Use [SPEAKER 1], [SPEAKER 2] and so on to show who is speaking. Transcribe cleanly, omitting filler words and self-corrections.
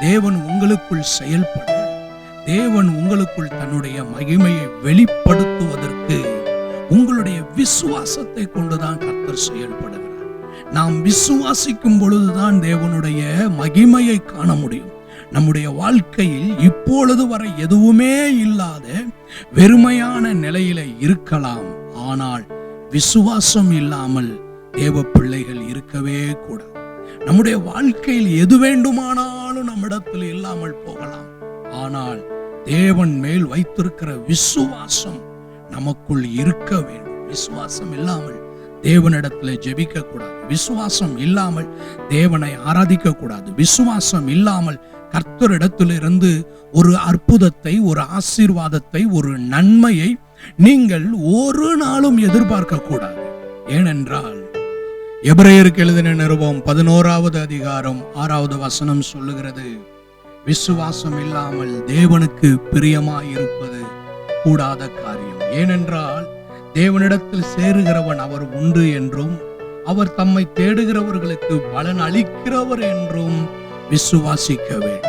[SPEAKER 1] தேவன் உங்களுக்குள் செயல்பட, தேவன் உங்களுக்குள் தன்னுடைய மகிமையை வெளிப்படுத்துவதற்கு உங்களுடைய விசுவாசத்தை கொண்டுதான் கர்த்தர் செயல்படுகிறார். நாம் விசுவாசிக்கும் பொழுதுதான் தேவனுடைய மகிமையை காண முடியும். நம்முடைய வாழ்க்கையில் இப்பொழுது வரை எதுவுமே இல்லாத வெறுமையான நிலையில இருக்கலாம். ஆனால் விசுவாசம் இல்லாமல் தேவ பிள்ளைகள் இருக்கவே கூடாது. நம்முடைய வாழ்க்கையில் எது வேண்டுமானாலும் நம்மிடத்தில் இல்லாமல் போகலாம். ஆனால் தேவன் மேல் வைத்திருக்கிற விசுவாசம் நமக்குள் இருக்க வேண்டும். விசுவாசம் இல்லாமல் தேவனிடத்துல ஜெபிக்க கூடாது. விசுவாசம் இல்லாமல் தேவனை ஆராதிக்க கூடாது. விசுவாசம் இல்லாமல் கர்த்தரிடத்திலிருந்து ஒரு அற்புதத்தை, ஒரு ஆசீர்வாதத்தை, ஒரு நன்மையை நீங்கள் ஒரு நாளும் எதிர்பார்க்க கூடாது. ஏனென்றால் எபிரேயருக்கு எழுதின நிருபம் 11வது அதிகாரம் 6வது வசனம் சொல்லுகிறது, விசுவாசம் இல்லாமல் தேவனுக்கு பிரியமாயிருப்பது கூடாத காரியம். ஏனென்றால் தேவனிடத்தில் சேருகிறவன் அவர் உண்டு என்றும் அவர் தம்மை தேடுகிறவர்களுக்கு பலன் அளிக்கிறவர் என்றும் விசுவாசிக்க வேண்டும்.